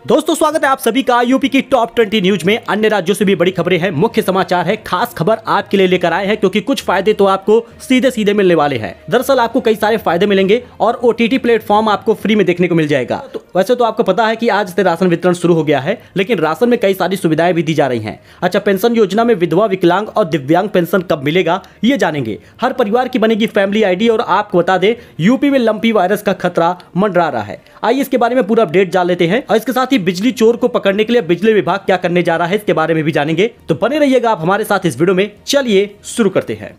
दोस्तों स्वागत है आप सभी का यूपी की टॉप 20 न्यूज में। अन्य राज्यों से भी बड़ी खबरें हैं, मुख्य समाचार है, खास खबर आपके लिए लेकर आए हैं क्योंकि कुछ फायदे तो आपको सीधे सीधे मिलने वाले हैं। दरअसल आपको कई सारे फायदे मिलेंगे और ओटीटी प्लेटफॉर्म आपको फ्री में देखने को मिल जाएगा। तो वैसे तो आपको पता है कि आज से राशन वितरण शुरू हो गया है, लेकिन राशन में कई सारी सुविधाएं भी दी जा रही हैं। अच्छा, पेंशन योजना में विधवा, विकलांग और दिव्यांग पेंशन कब मिलेगा ये जानेंगे। हर परिवार की बनेगी फैमिली आईडी और आपको बता दें यूपी में लंपी वायरस का खतरा मंडरा रहा है। आइए इसके बारे में पूरा अपडेट जान लेते हैं और इसके साथ ही बिजली चोर को पकड़ने के लिए बिजली विभाग क्या करने जा रहा है इसके बारे में भी जानेंगे। तो बने रहिएगा आप हमारे साथ इस वीडियो में। चलिए शुरू करते हैं।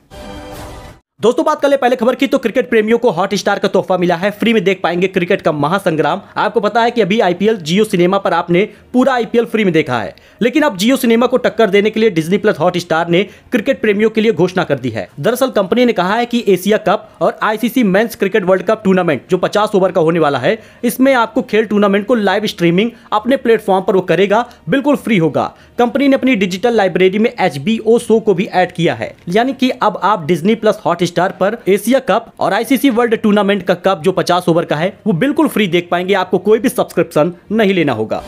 दोस्तों बात कर ले पहले खबर की, तो क्रिकेट प्रेमियों को हॉटस्टार का तोहफा मिला है। फ्री में देख पाएंगे क्रिकेट का महासंग्राम। आपको पता है कि अभी आईपीएल जियो सिनेमा पर आपने पूरा आईपीएल फ्री में देखा है, लेकिन अब जियो सिनेमा को टक्कर देने के लिए डिज्नी प्लस हॉटस्टार ने क्रिकेट प्रेमियों के लिए घोषणा कर दी है। दरअसल कंपनी ने कहा है कि एशिया कप और ICC men's cricket world cup tournament जो 50 ओवर का होने वाला है, इसमें आपको खेल टूर्नामेंट को लाइव स्ट्रीमिंग अपने प्लेटफॉर्म पर वो करेगा, बिल्कुल फ्री होगा। कंपनी ने अपनी डिजिटल लाइब्रेरी में HBO शो को भी ऐड किया है, यानी कि अब आप डिज्नी प्लस हॉटस्टार पर एशिया कप और आईसीसी वर्ल्ड टूर्नामेंट का कप जो 50 ओवर का है वो बिल्कुल फ्री देख पाएंगे। आपको कोई भी सब्सक्रिप्शन नहीं लेना होगा।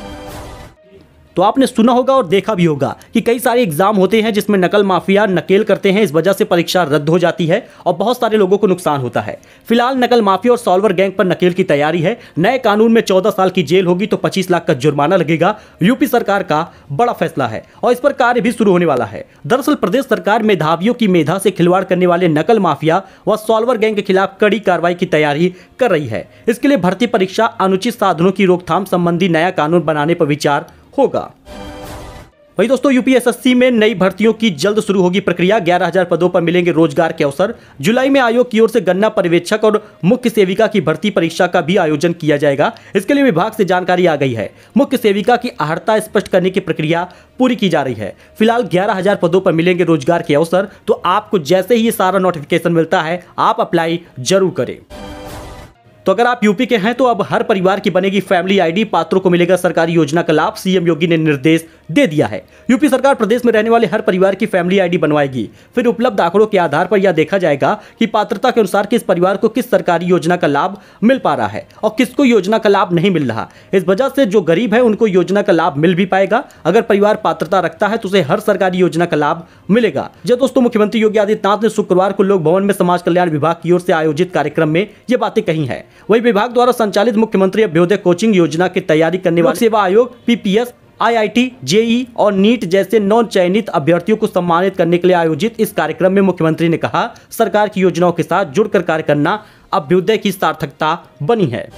तो आपने सुना होगा और देखा भी होगा कि कई सारे एग्जाम होते हैं जिसमें नकल माफिया नकेल करते हैं, इस वजह से परीक्षा रद्द हो जाती है और बहुत सारे लोगों को नुकसान होता है। फिलहाल नकल माफिया और सॉल्वर गैंग पर नकेल की तैयारी है। नए कानून में 14 साल की जेल होगी तो 25 लाख का जुर्माना लगेगा। यूपी सरकार का बड़ा फैसला है और इस पर कार्य भी शुरू होने वाला है। दरअसल प्रदेश सरकार मेधावियों की मेधा से खिलवाड़ करने वाले नकल माफिया व सॉल्वर गैंग के खिलाफ कड़ी कार्रवाई की तैयारी कर रही है। इसके लिए भर्ती परीक्षा, अनुचित साधनों की रोकथाम संबंधी नया कानून बनाने पर विचार होगा। वही दोस्तों यूपीएसएससी में नई भर्तियों की जल्द शुरू होगी प्रक्रिया। 11,000 पदों पर मिलेंगे रोजगार के अवसर। जुलाई में आयोग की ओर से गन्ना पर्यवेक्षक और मुख्य सेविका की भर्ती परीक्षा का भी आयोजन किया जाएगा। इसके लिए विभाग से जानकारी आ गई है। मुख्य सेविका की अर्हता स्पष्ट करने की प्रक्रिया पूरी की जा रही है। फिलहाल 11,000 पदों पर मिलेंगे रोजगार के अवसर। तो आपको जैसे ही ये सारा नोटिफिकेशन मिलता है आप अप्लाई जरूर करें। तो अगर आप यूपी के हैं तो अब हर परिवार की बनेगी फैमिली आईडी, पात्रों को मिलेगा सरकारी योजना का लाभ। सीएम योगी ने निर्देश दे दिया है। यूपी सरकार प्रदेश में रहने वाले हर परिवार की फैमिली आईडी बनवाएगी। फिर उपलब्ध आंकड़ों के आधार पर यह देखा जाएगा कि पात्रता के अनुसार किस परिवार को किस सरकारी योजना का लाभ मिल पा रहा है और किसको योजना का लाभ नहीं मिल रहा। इस वजह से जो गरीब है उनको योजना का लाभ मिल भी पाएगा। अगर परिवार पात्रता रखता है तो उसे हर सरकारी योजना का लाभ मिलेगा। जो दोस्तों मुख्यमंत्री योगी आदित्यनाथ ने शुक्रवार को लोक भवन में समाज कल्याण विभाग की ओर से आयोजित कार्यक्रम में ये बातें कही है। वही विभाग द्वारा संचालित मुख्यमंत्री अभ्युदय कोचिंग योजना की तैयारी करने वाले सेवा आयोग, पीपीएस, आईआईटी, जेई और नीट जैसे नॉन चयनित अभ्यर्थियों को सम्मानित करने के लिए आयोजित इस कार्यक्रम में मुख्यमंत्री ने कहा, सरकार की योजनाओं के साथ जुड़कर कार्य करना अभ्युदय की सार्थकता बनी है।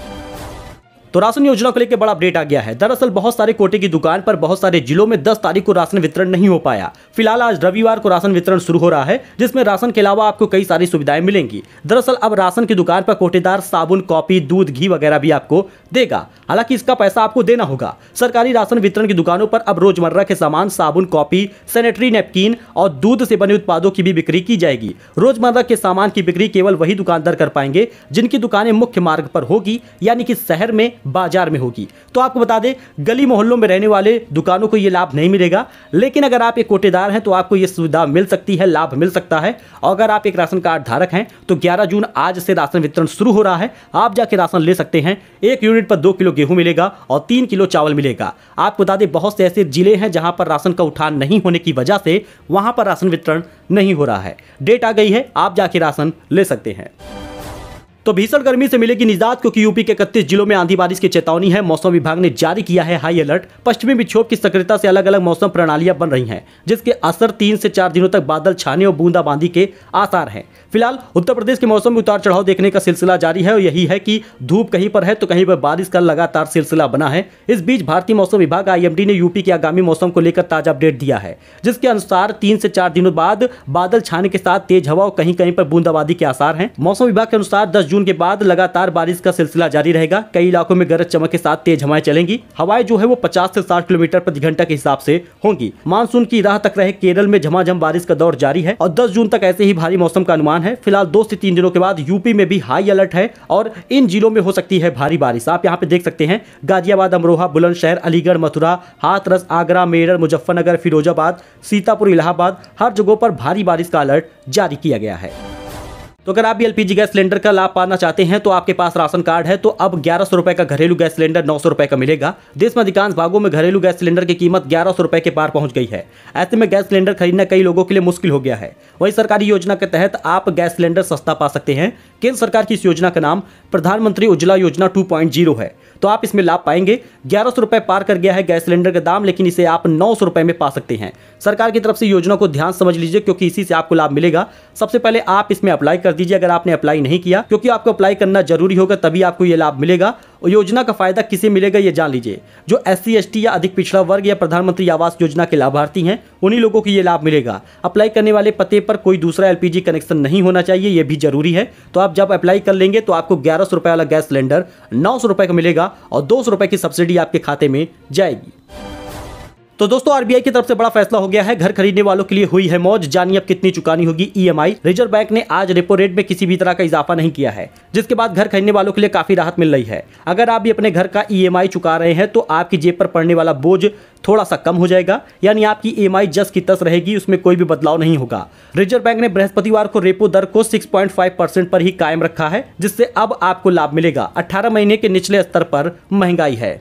तो राशन योजना को लेकर बड़ा अपडेट आ गया है। दरअसल बहुत सारे कोटे की दुकान पर बहुत सारे जिलों में 10 तारीख को राशन वितरण नहीं हो पाया। फिलहाल आज रविवार को राशन वितरण शुरू हो रहा है, जिसमें राशन के अलावा आपको कई सारी सुविधाएं मिलेंगी। दरअसल अब राशन की दुकान पर कोटेदार साबुन, कॉपी, दूध, घी वगैरह भी आपको देगा। हालांकि इसका पैसा आपको देना होगा। सरकारी राशन वितरण की दुकानों पर अब रोजमर्रा के सामान, साबुन, कॉपी, सैनिटरी नैपकिन और दूध से बने उत्पादों की भी बिक्री की जाएगी। रोजमर्रा के सामान की बिक्री केवल वही दुकानदार कर पाएंगे जिनकी दुकानें मुख्य मार्ग पर होगी, यानी कि शहर में, बाजार में होगी। तो आपको बता दें गली मोहल्लों में रहने वाले दुकानों को यह लाभ नहीं मिलेगा, लेकिन अगर आप एक कोटेदार हैं तो आपको यह सुविधा मिल सकती है, लाभ मिल सकता है। और अगर आप एक राशन कार्ड धारक हैं तो 11 जून आज से राशन वितरण शुरू हो रहा है। आप जाके राशन ले सकते हैं। 1 यूनिट पर 2 किलो गेहूं मिलेगा और 3 किलो चावल मिलेगा। आपको बता दें बहुत से ऐसे जिले हैं जहां पर राशन का उठान नहीं होने की वजह से वहां पर राशन वितरण नहीं हो रहा है। डेट आ गई है, आप जाके राशन ले सकते हैं। तो भीषण गर्मी से मिलेगी निजात क्योंकि यूपी के 31 जिलों में आंधी बारिश की चेतावनी है। मौसम विभाग ने जारी किया है हाई अलर्ट। पश्चिमी विक्षोभ की सक्रियता से अलग अलग मौसम प्रणालियां बन रही हैं, जिसके असर 3 से 4 दिनों तक बादल छाने और बूंदाबांदी के आसार हैं। फिलहाल उत्तर प्रदेश के मौसम में उतार चढ़ाव देखने का सिलसिला जारी है और यही है कि धूप कहीं पर है तो कहीं पर बारिश का लगातार सिलसिला बना है। इस बीच भारतीय मौसम विभाग IMD ने यूपी के आगामी मौसम को लेकर ताजा अपडेट दिया है, जिसके अनुसार 3 से 4 दिनों बाद बादल छाने के साथ तेज हवा और कहीं कहीं पर बूंदाबांदी के आसार हैं। मौसम विभाग के अनुसार 10 जून के बाद लगातार बारिश का सिलसिला जारी रहेगा। कई इलाकों में गरज चमक के साथ तेज हवाएं चलेंगी। हवाएं जो है वो 50 से 60 किलोमीटर प्रति घंटा के हिसाब से होंगी। मानसून की राह तक रहे केरल में झमाझम बारिश का दौर जारी है और 10 जून तक ऐसे ही भारी मौसम का अनुमान है। फिलहाल 2 से 3 दिनों के बाद यूपी में भी हाई अलर्ट है और इन जिलों में हो सकती है भारी बारिश। आप यहाँ पे देख सकते हैं गाजियाबाद, अमरोहा, बुलंदशहर, अलीगढ़, मथुरा, हाथरस, आगरा, मेरठ, मुजफ्फरनगर, फिरोजाबाद, सीतापुर, इलाहाबाद, हर जगहों पर भारी बारिश का अलर्ट जारी किया गया है। तो अगर आप भी एलपीजी गैस सिलेंडर का लाभ पाना चाहते हैं तो आपके पास राशन कार्ड है तो अब 1100 रुपए का घरेलू गैस सिलेंडर 900 रुपए का मिलेगा। देश में अधिकांश भागों में घरेलू गैस सिलेंडर की कीमत 1100 रुपए के पार पहुंच गई है। ऐसे में गैस सिलेंडर खरीदना कई लोगों के लिए मुश्किल हो गया है। वहीं सरकारी योजना के तहत आप गैस सिलेंडर सस्ता पा सकते हैं। केंद्र सरकार की इस योजना का नाम प्रधानमंत्री उज्ज्वला योजना 2.0 है। तो आप इसमें लाभ पाएंगे। 1100 रुपए पार कर गया है गैस सिलेंडर का दाम, लेकिन इसे आप 900 रुपए में पा सकते हैं। सरकार की तरफ से योजना को ध्यान समझ लीजिए क्योंकि इसी से आपको लाभ मिलेगा। सबसे पहले आप इसमें अप्लाई कर दीजिए अगर आपने अप्लाई नहीं किया, क्योंकि आपको अप्लाई करना जरूरी होगा तभी आपको यह लाभ मिलेगा। और योजना का फायदा किसे मिलेगा ये जान लीजिए। जो SC ST या अधिक पिछड़ा वर्ग या प्रधानमंत्री आवास योजना के लाभार्थी हैं उन्हीं लोगों को ये लाभ मिलेगा। अप्लाई करने वाले पते पर कोई दूसरा LPG कनेक्शन नहीं होना चाहिए, यह भी जरूरी है। तो आप जब अप्लाई कर लेंगे तो आपको 1100 रुपए वाला गैस सिलेंडर 900 रुपए का मिलेगा और 200 रुपए की सब्सिडी आपके खाते में जाएगी। तो दोस्तों RBI की तरफ से बड़ा फैसला हो गया है। घर खरीदने वालों के लिए हुई है मौज। जानिए अब कितनी चुकानी होगी EMI। रिजर्व बैंक ने आज रेपो रेट में किसी भी तरह का इजाफा नहीं किया है, जिसके बाद घर खरीदने वालों के लिए काफी राहत मिल रही है। अगर आप भी अपने घर का EMI चुका रहे हैं तो आपकी जेब पर पड़ने वाला बोझ थोड़ा सा कम हो जाएगा, यानी आपकी EMI जस की तस रहेगी, उसमें कोई भी बदलाव नहीं होगा। रिजर्व बैंक ने बृहस्पतिवार को रेपो दर को 6.5% पर ही कायम रखा है, जिससे अब आपको लाभ मिलेगा। 18 महीने के निचले स्तर पर महंगाई है।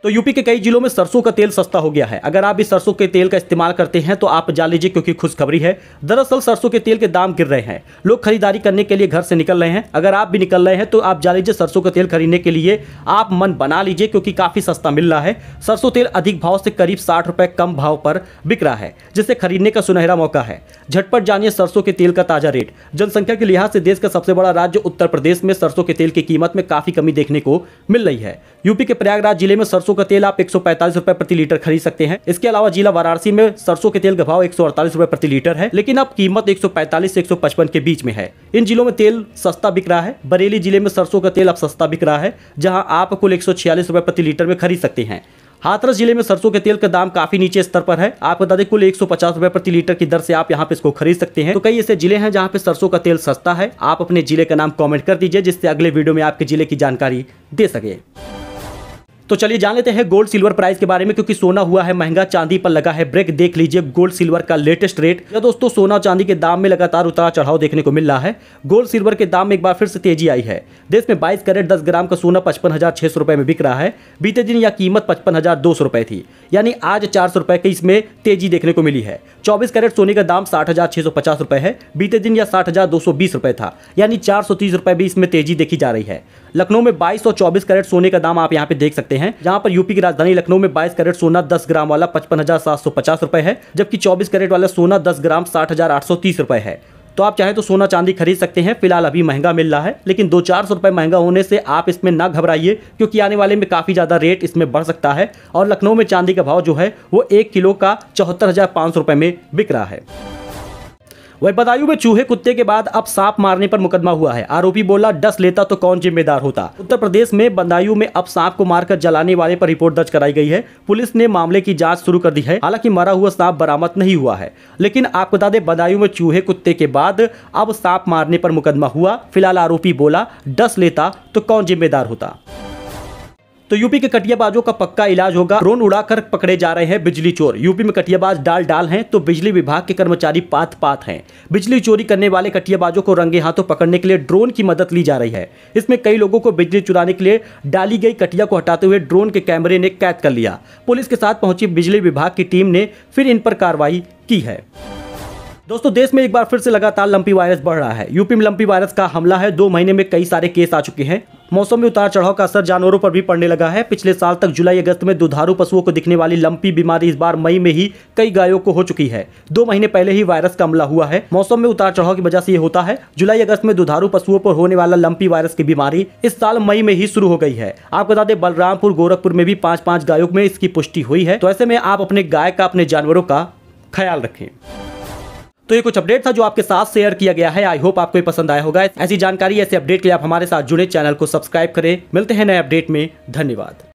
तो यूपी के कई जिलों में सरसों का तेल सस्ता हो गया है। अगर आप इस सरसों के तेल का इस्तेमाल करते हैं तो आप जान लीजिए, क्योंकि खुशखबरी है। दरअसल सरसों के तेल के दाम गिर रहे हैं। लोग खरीदारी करने के लिए घर से निकल रहे हैं। अगर आप भी निकल रहे हैं तो आप जान लीजिए सरसों का तेल खरीदने के लिए आप मन बना लीजिए, क्योंकि काफी सस्ता मिल रहा है। सरसों तेल अधिक भाव से करीब 60 रुपए कम भाव पर बिक रहा है, जिससे खरीदने का सुनहरा मौका है। झटपट जानिए सरसों के तेल का ताजा रेट। जनसंख्या के लिहाज से देश का सबसे बड़ा राज्य उत्तर प्रदेश में सरसों के तेल की कीमत में काफी कमी देखने को मिल रही है। यूपी के प्रयागराज जिले में सरसों का तेल आप 145 रुपए प्रति लीटर खरीद सकते हैं। इसके अलावा जिला वाराणसी में सरसों के तेल का भाव 148 रुपए प्रति लीटर है, लेकिन अब कीमत 145 से 155 के बीच में है। इन जिलों में तेल सस्ता बिक रहा है। बरेली जिले में सरसों का तेल अब सस्ता बिक रहा है, जहां आप कुल 146 रुपए प्रति लीटर में खरीद सकते हैं। हाथरस जिले में सरसों के तेल का दाम काफी नीचे स्तर पर है। आप बता दें कुल 150 रुपए प्रति लीटर की दर से आप यहां पे इसको खरीद सकते हैं। तो कई ऐसे जिले हैं जहां पे सरसों का तेल सस्ता है। आप अपने जिले का नाम कमेंट कर दीजिए, जिससे अगले वीडियो में आपके जिले की जानकारी दे सके। तो चलिए जान लेते हैं गोल्ड सिल्वर प्राइस के बारे में, क्योंकि सोना हुआ है महंगा, चांदी पर लगा है ब्रेक। देख लीजिए गोल्ड सिल्वर का लेटेस्ट रेट। या दोस्तों सोना चांदी के दाम में लगातार उतार चढ़ाव देखने को मिल रहा है। गोल्ड सिल्वर के दाम में एक बार फिर से तेजी आई है। देश में 22 कैरेट 10 ग्राम का सोना 55,600 रुपए में बिक रहा है। बीते दिन यह कीमत 55,200 रुपए थी, यानी आज 400 रुपए की इसमें तेजी देखने को मिली है। 24 कैरेट सोने का दाम 60,650 रुपए है। बीते दिन यह 60,220 रुपए था, यानी 430 रुपए भी इसमें तेजी देखी जा रही है। लखनऊ में 22 और 24 कैरेट सोने का दाम आप यहाँ पे देख सकते हैं, जहां पर यूपी की राजधानी लखनऊ में 22 कैरेट सोना 10 ग्राम वाला 55,750 रुपए है, जबकि 24 कैरेट वाला सोना 10 ग्राम 60,830 रुपए है। तो आप चाहे तो सोना चांदी खरीद सकते हैं। फिलहाल अभी महंगा मिल रहा है, लेकिन 200-400 रुपए महंगा होने से आप इसमें ना घबराइए, क्योंकि आने वाले में काफी ज्यादा रेट इसमें बढ़ सकता है। और लखनऊ में चांदी का भाव जो है वो 1 किलो का 74,500 रुपए में बिक रहा है। वही बदायूं में चूहे कुत्ते के बाद अब सांप मारने पर मुकदमा हुआ है। आरोपी बोला डस लेता तो कौन जिम्मेदार होता। उत्तर प्रदेश में बदायूं में अब सांप को मारकर जलाने वाले पर रिपोर्ट दर्ज कराई गई है। पुलिस ने मामले की जांच शुरू कर दी है। हालांकि मरा हुआ सांप बरामद नहीं हुआ है, लेकिन आपको बता दें बदायूं में चूहे कुत्ते के बाद अब सांप मारने पर मुकदमा हुआ। फिलहाल आरोपी बोला डस लेता तो कौन जिम्मेदार होता। तो यूपी के कटियाबाजों का पक्का इलाज होगा। ड्रोन उड़ाकर पकड़े जा रहे हैं बिजली चोर। यूपी में कटियाबाज डाल हैं तो बिजली विभाग के कर्मचारी पात हैं। बिजली चोरी करने वाले कटियाबाजों को रंगे हाथों पकड़ने के लिए ड्रोन की मदद ली जा रही है। इसमें कई लोगों को बिजली चुराने के लिए डाली गई कटिया को हटाते हुए ड्रोन के कैमरे ने कैद कर लिया। पुलिस के साथ पहुंची बिजली विभाग की टीम ने फिर इन पर कार्रवाई की है। दोस्तों देश में एक बार फिर से लगातार लंपी वायरस बढ़ रहा है। यूपी में लंपी वायरस का हमला है। 2 महीने में कई सारे केस आ चुके हैं। मौसम में उतार चढ़ाव का असर जानवरों पर भी पड़ने लगा है। पिछले साल तक जुलाई अगस्त में दुधारू पशुओं को दिखने वाली लंपी बीमारी इस बार मई में ही कई गायों को हो चुकी है। 2 महीने पहले ही वायरस का हमला हुआ है। मौसम में उतार चढ़ाव की वजह से ये होता है। जुलाई अगस्त में दुधारू पशुओं पर होने वाला लंपी वायरस की बीमारी इस साल मई में ही शुरू हो गई है। आपको बता दें बलरामपुर गोरखपुर में भी 5-5 गायों में इसकी पुष्टि हुई है। तो ऐसे में आप अपने गाय का अपने जानवरों का ख्याल रखें। तो ये कुछ अपडेट था जो आपके साथ शेयर किया गया है। आई होप आपको ये पसंद आया होगा। ऐसी जानकारी ऐसे अपडेट के लिए आप हमारे साथ जुड़े, चैनल को सब्सक्राइब करें। मिलते हैं नए अपडेट में। धन्यवाद।